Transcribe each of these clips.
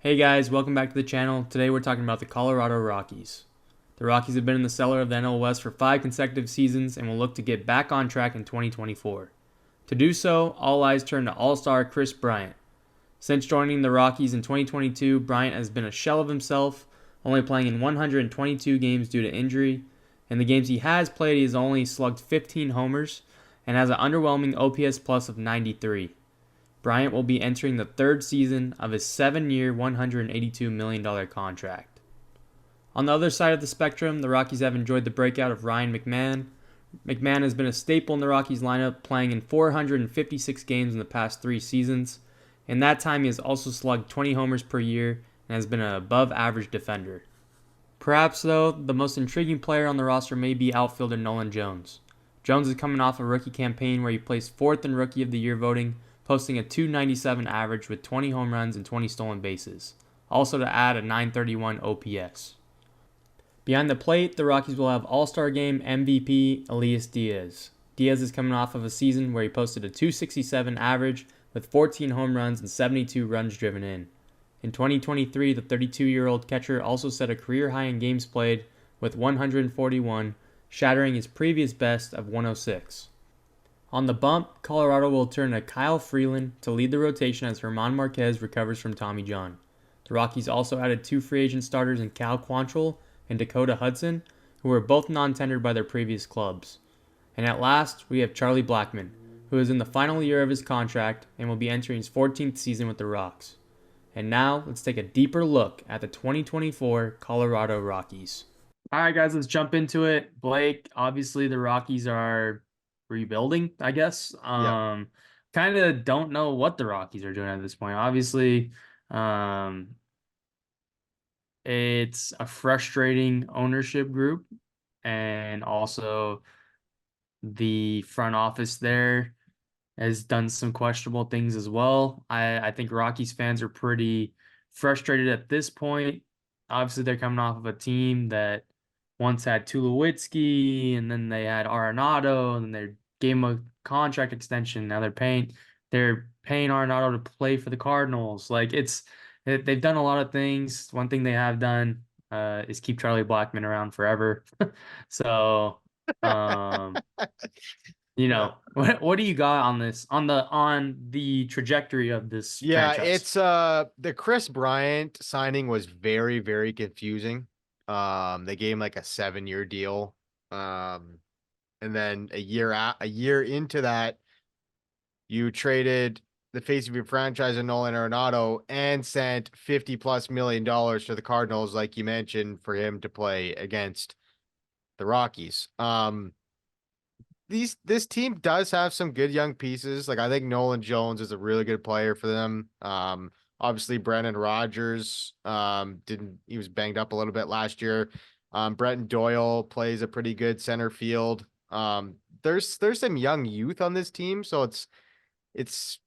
Hey guys, welcome back to the channel. Today we're talking about the Colorado Rockies. The Rockies have been in the cellar of the NL West for 5 consecutive seasons and will look to get back on track in 2024. To do so, all eyes turn to All-Star Kris Bryant. Since joining the Rockies in 2022, Bryant has been a shell of himself, only playing in 122 games due to injury. In the games he has played, he has only slugged 15 homers and has an underwhelming OPS plus of 93. Bryant will be entering the third season of his 7-year, $182 million contract. On the other side of the spectrum, the Rockies have enjoyed the breakout of Ryan McMahon. McMahon has been a staple in the Rockies lineup, playing in 456 games in the past 3 seasons. In that time, he has also slugged 20 homers per year and has been an above-average defender. Perhaps, though, the most intriguing player on the roster may be outfielder Nolan Jones. Jones is coming off a rookie campaign where he placed 4th in Rookie of the Year voting, posting a .297 average with 20 home runs and 20 stolen bases, also to add a .931 OPS. Behind the plate, the Rockies will have All-Star Game MVP Elias Diaz. Diaz is coming off of a season where he posted a .267 average with 14 home runs and 72 runs driven in. In 2023, the 32-year-old catcher also set a career high in games played with 141, shattering his previous best of 106. On the bump, Colorado will turn to Kyle Freeland to lead the rotation as German Marquez recovers from Tommy John. The Rockies also added 2 free agent starters in Cal Quantrill and Dakota Hudson, who were both non-tendered by their previous clubs. And at last, we have Charlie Blackmon, who is in the final year of his contract and will be entering his 14th season with the Rocks. And now, let's take a deeper look at the 2024 Colorado Rockies. All right, guys, let's jump into it. Blake, obviously the Rockies are rebuilding, I guess. Yep. Kind of don't know what the Rockies are doing at this point. Obviously, um, it's a frustrating ownership group, and also the front office there has done some questionable things as well. I think Rockies fans are pretty frustrated at this point. Obviously, they're coming off of a team that once had Tulowitzki, and then they had Arenado, and then they gave him a contract extension. Now they're paying Arenado to play for the Cardinals. They've done a lot of things. One thing they have done is keep Charlie Blackmon around forever. So, um, Yeah. what do you got on this on the trajectory of this Yeah, franchise? it's the Kris Bryant signing was very, very confusing. They gave him like a 7-year deal. Um, and then a year into that, you traded the face of your franchise in Nolan Arenado and sent 50 plus million dollars to the Cardinals, like you mentioned, for him to play against the Rockies. This team does have some good young pieces. Like I think Nolan Jones is a really good player for them. Obviously Brendan Rodgers didn't he was banged up a little bit last year. Brenton Doyle plays a pretty good center field. There's some young youth on this team, so it's it's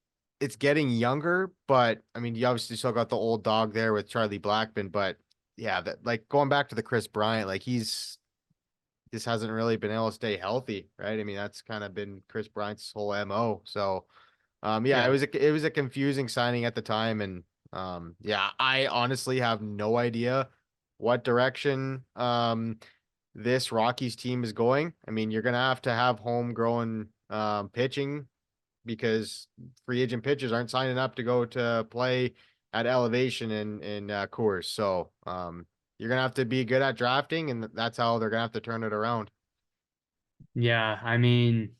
getting younger, but I mean you obviously still got the old dog there with Charlie Blackmon, but yeah, that like going back to the Kris Bryant, like he's just hasn't really been able to stay healthy, right? I mean, that's kind of been Kris Bryant's whole MO. So, yeah, Yeah. it was a confusing signing at the time, and yeah, I honestly have no idea what direction this Rockies team is going. I mean, you're gonna have to have homegrown pitching because free agent pitchers aren't signing up to go to play at elevation in Coors. So, you're gonna have to be good at drafting, and that's how they're gonna have to turn it around. Yeah, I mean,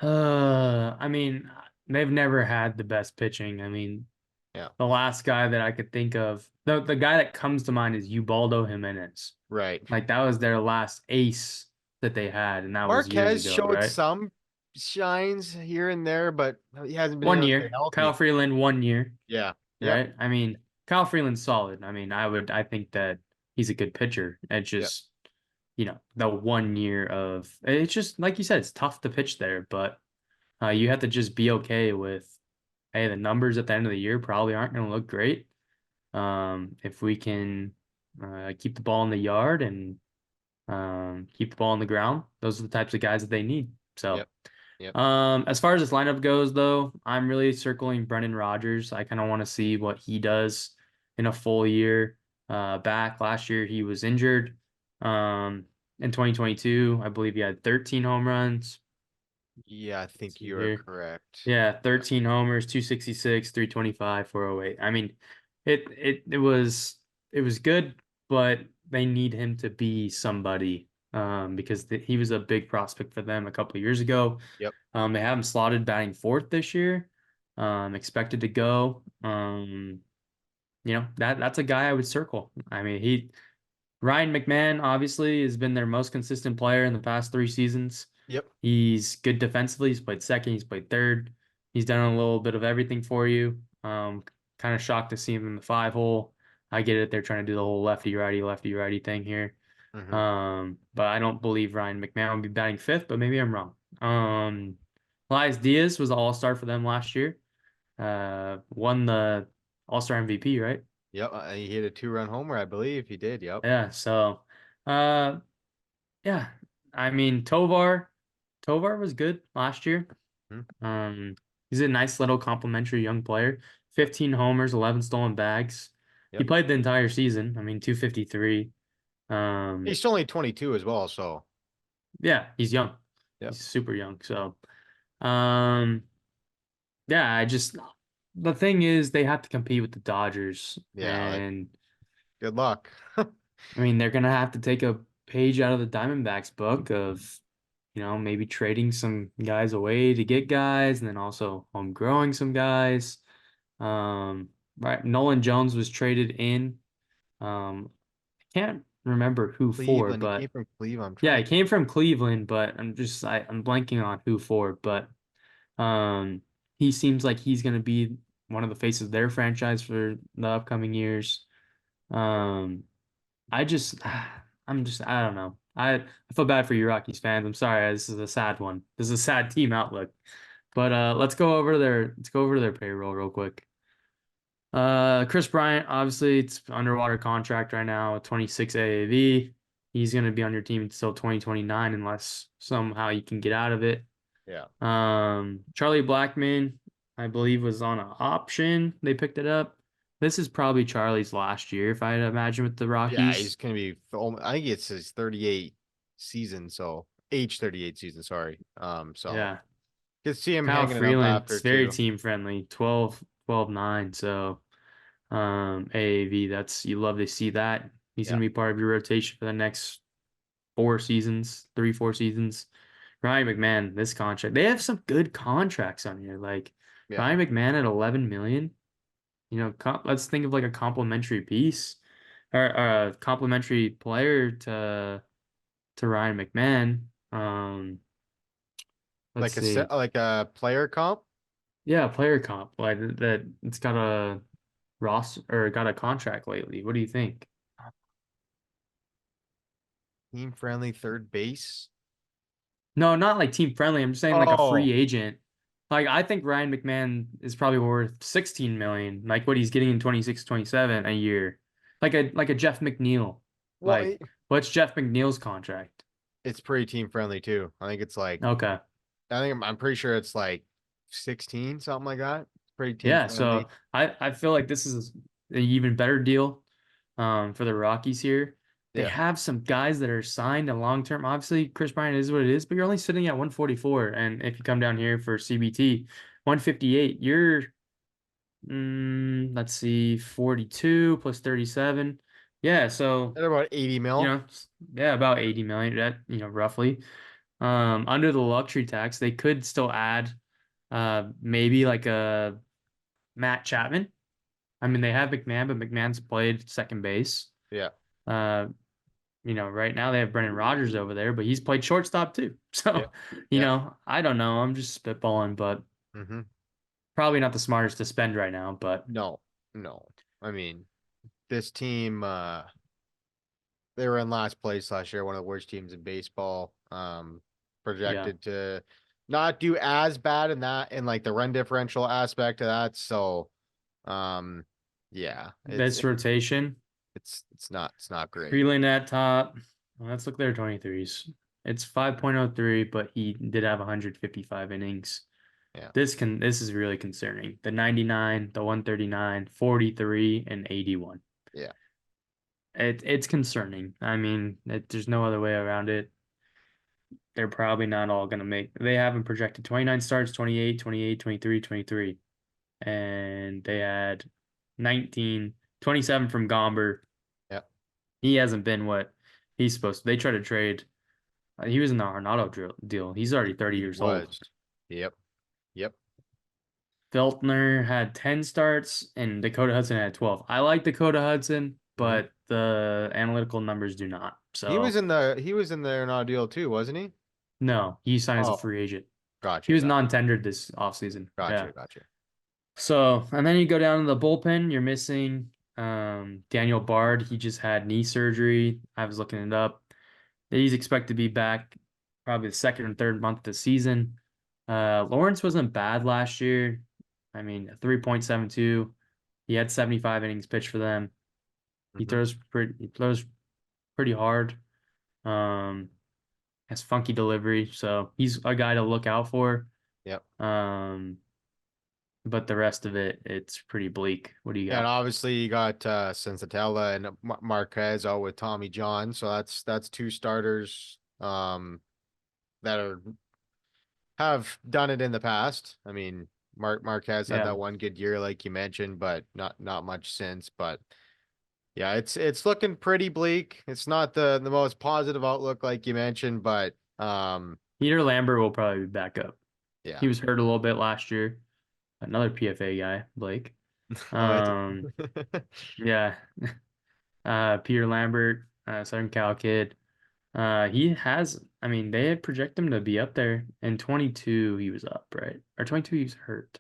they've never had the best pitching. I mean, Yeah, the last guy that I could think of, the guy that comes to mind is Ubaldo Jimenez. right. Like that was their last ace that they had, and that was years Marquez ago, showed right? some shines here and there, but he hasn't been One able to stay year. Kyle healthy. Freeland, 1 year, Yeah. Yep. right? I mean, Kyle Freeland's solid. I mean, I think that he's a good pitcher. It's Yep. just, the 1 year of it's just like you said, it's tough to pitch there, but you have to just be okay with, hey, the numbers at the end of the year probably aren't going to look great. If we can keep the ball in the yard and keep the ball on the ground, those are the types of guys that they need. So, Yep. Yep. As far as this lineup goes, though, I'm really circling Brendan Rodgers. I kind of want to see what he does in a full year. Back last year, he was injured. In 2022, I believe he had 13 home runs. Yeah, I Let's think see you are here. correct. Yeah, Yeah. 13 homers, 266, 325, 408. I mean, it was good, but they need him to be somebody because he was a big prospect for them a couple of years ago. Yep. They have him slotted batting fourth this year. Expected to go. That's a guy I would circle. I mean, Ryan McMahon obviously has been their most consistent player in the past 3 seasons. Yep. He's good defensively. He's played second. He's played third. He's done a little bit of everything for you. Kind of shocked to see him in the 5 hole. I get it. They're trying to do the whole lefty righty thing here. Hmm. But I don't believe Ryan McMahon will be batting fifth, but maybe I'm wrong. Elias Diaz was the all-star for them last year. Won the all-star MVP, right? Yep. He hit a 2-run homer, I believe he did. Yep. Yeah. So, uh, yeah. I mean, Tovar was good last year. Mhm. Um, he's a nice little complimentary young player. 15 homers, 11 stolen bags. He Yep. played the entire season. I mean, 253. Um, He's only 22 as well, so yeah, he's young. yep. He's super young. So, um, yeah, the thing is they have to compete with the Dodgers, Yeah, like and good luck. I mean, they're gonna have to take a page out of the Diamondbacks book of, maybe trading some guys away to get guys, and then also home growing some guys. Right, Nolan Jones was traded in. I can't remember who for, Cleveland, he came but from Cleveland. I'm yeah, trying he to came from Cleveland, but I'm blanking on who for, but um, he seems like he's gonna be one of the faces of their franchise for the upcoming years. Um, I just, I don't know. I feel bad for you Rockies fans. I'm sorry. This is a sad one. This is a sad team outlook. But let's go over their payroll real quick. Chris Bryant, obviously, it's underwater contract right now, 26 AAV. He's going to be on your team until 2029 unless somehow you can get out of it. yeah. Charlie Blackman, I believe, was on an option. They picked it up. This is probably Charlie's last year, if I'd imagine, with the Yeah, he's Rockies. gonna be I think it's his 38 season, so age 38 season, sorry. So Yeah. could see him Kyle hanging it up Freeland's after very too. team friendly, 12-9. So AAV, you love to see that. He's Yeah. gonna be part of your rotation for the next 4 seasons, 3, 4 seasons. Ryan McMahon, this contract. They have some good contracts on here. Like Yeah. Ryan McMahon at 11 million. Let's think of like a complimentary piece or a complimentary player to Ryan McMahon. Let's Like see. like a player comp, Yeah, player comp like that. It's got a roster or got a contract lately. What do you think? team friendly third base. No, not like team friendly. I'm just saying like a free Oh, agent. Like I think Ryan McMahon is probably worth 16 million, like what he's getting in 26, 27 a year. Like a Jeff McNeil. well, Like what's Jeff McNeil's contract? it's pretty team friendly too. I think it's like Okay. I'm pretty sure it's like 16, something like that. It's pretty team Yeah, friendly. so I feel like this is an even better deal for the Rockies here. They Yeah. have some guys that are signed and long term. Obviously, Chris Bryant is what it is, but you're only sitting at 144. And if you come down here for CBT, 158, let's see, 42 plus 37. Yeah, so At about 80 you mil. know, yeah, about 80 million, that, roughly. Under the luxury tax, they could still add maybe like a Matt Chapman. I mean, they have McMahon, but McMahon's played second base. Yeah. Uh, right now they have Brendan Rodgers over there, but he's played shortstop too. Yeah. So, Yeah. I don't know. I'm just spitballing, but Hmm. probably not the smartest to spend right now. But No, no. I mean, this team, they were in last place last year, one of the worst teams in baseball. yeah, Projected to not do as bad in that in like the run differential aspect of that. So, um, yeah, this rotation, it's not great. Freeland at top. Well, let's look at their 23s. It's 5.03, but he did have 155 innings. Yeah. This is really concerning. The 99, the 139, 43, and 81. Yeah. It's concerning. I mean, there's no other way around it. They're probably not all going to make. They haven't projected 29 starts, 28, 28, 23, 23. And they had 19, 27 from Gomber. Yeah. He hasn't been what he's supposed to. They try to trade. He was in the Arnauto deal. He's already 30 He years old. was. Yep. Yep. Feltner had 10 starts and Dakota Hudson had 12. I like Dakota Hudson, Hmm. but the analytical numbers do not. So, He was in there in our deal too, wasn't he? no, he signed as a Oh, free agent. He gotcha, was gotcha, non-tendered this offseason. Yeah. gotcha. So, and then you go down to the bullpen, you're missing Daniel Bard. He just had knee surgery. I was looking it up. He's expected to be back probably the second and third month of the season. Lawrence wasn't bad last year. I mean, 3.72. He had 75 innings pitched for them. Hmm. He throws pretty hard. Um, has funky delivery, so he's a guy to look out for. Yep. Um, but the rest of it, it's pretty bleak. What do you And got? obviously you got Sensatella and Marquez out with Tommy John, so that's two starters that are have done it in the past. I mean, Marquez had Yeah, that one good year, like you mentioned, but not much since. But yeah, it's looking pretty bleak. It's not the most positive outlook, like you mentioned, but Peter Lambert will probably be back up. yeah. He was hurt a little bit last year. Another PFA guy, Blake. Oh, it's Um, yeah. Peter Lambert, Southern Cal kid. He has, I mean, they project him to be up there. In 22, he was up, right? Or 22, he was hurt.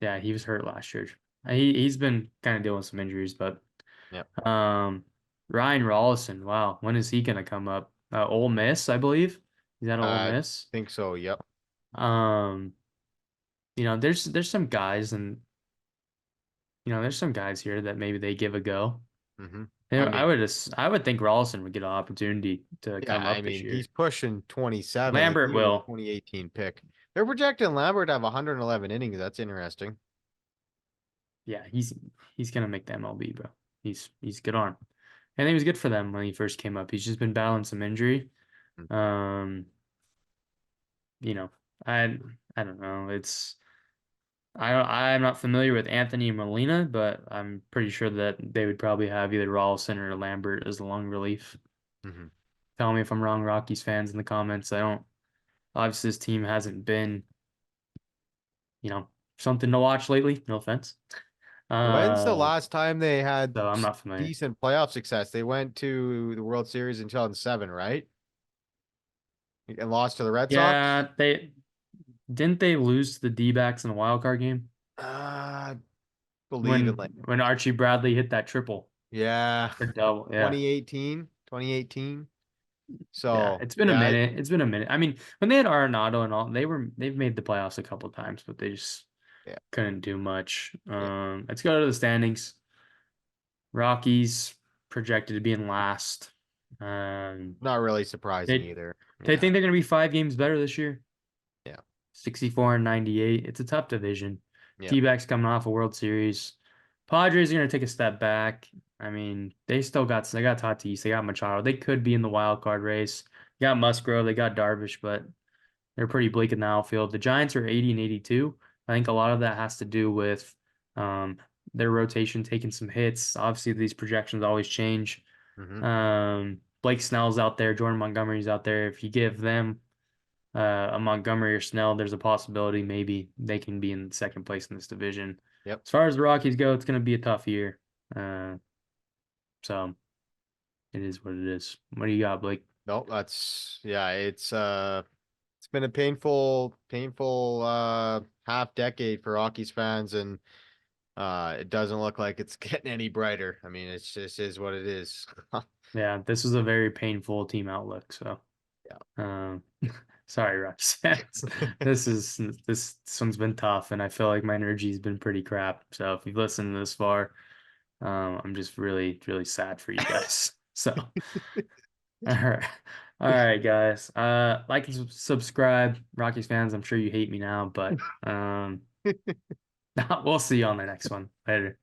Yeah, he was hurt last year. He's been kind of dealing with some injuries, but Yep. um, Ryan Rollison, wow, when is he gonna come up? Ole Miss, I believe. He's at Ole I Miss. think so. Yep. Um, there's some guys and there's some guys here that maybe they give a go. Hmm. I And mean, I would think Rollison would get an opportunity to yeah, come I up this mean, he's year. pushing 27. Like Lambert he was a will. 2018 pick. They're projecting Lambert to have 111 innings. That's interesting. Yeah, he's gonna make the MLB, bro. He's good on. And he was good for them when he first came up. He's just been battling some injury. Mhm. Um, you know, I I don't know. I'm not familiar with Anthony Molina, but I'm pretty sure that they would probably have either Rolison or Lambert as the long relief. Mhm. Tell me if I'm wrong, Rockies fans in the comments. I don't Obviously this team hasn't been, something to watch lately. No offense. When's the Uh, last time they had so I'm not familiar. decent playoff success? They went to the World Series in 2007, right? And lost to the Red Sox. Yeah, they lose to the D-backs in a wild card game I believe it. Like, when Archie Bradley hit that triple yeah, or double. Yeah. 2018, 2018. Yeah, So it's been a yeah, minute. It's been a minute. I mean, when they had Arenado and all, they've made the playoffs a couple times, but they just yeah, couldn't do much. yeah. Let's go to the standings. Rockies projected to be in last. Um, Not really surprising they either. they Yeah, think they're going to be 5 games better this year. yeah, 64 and 98. It's a tough division. yeah. D-backs coming off a World Series. Padres are going to take a step back. I mean, they got Tatis, they got Machado. They could be in the wild card race. They got Musgrove, they got Darvish, but they're pretty bleak in the outfield. The Giants are 80 and 82. I think a lot of that has to do with um, their rotation taking some hits. Obviously, these projections always change. Hmm. Blake Snell's out there, Jordan Montgomery's out there. If you give them a Montgomery or Snell, there's a possibility maybe they can be in second place in this division. Yep. As far as the Rockies go, it's going to be a tough year. Uh, so it is what it is. What do you got, Blake? No, that's yeah. It's been a painful half decade for Rockies fans, and it doesn't look like it's getting any brighter. I mean, it's just is what it is. Yeah, this is a very painful team outlook. So, um, sorry, Rockies fans. This one's been tough, and I feel like my energy's been pretty crap. So if you've listened this far, I'm just really, really sad for you guys. So, Yeah. all right. All right, guys. Like and subscribe, Rockies fans. I'm sure you hate me now, but we'll see you on the next one. Later.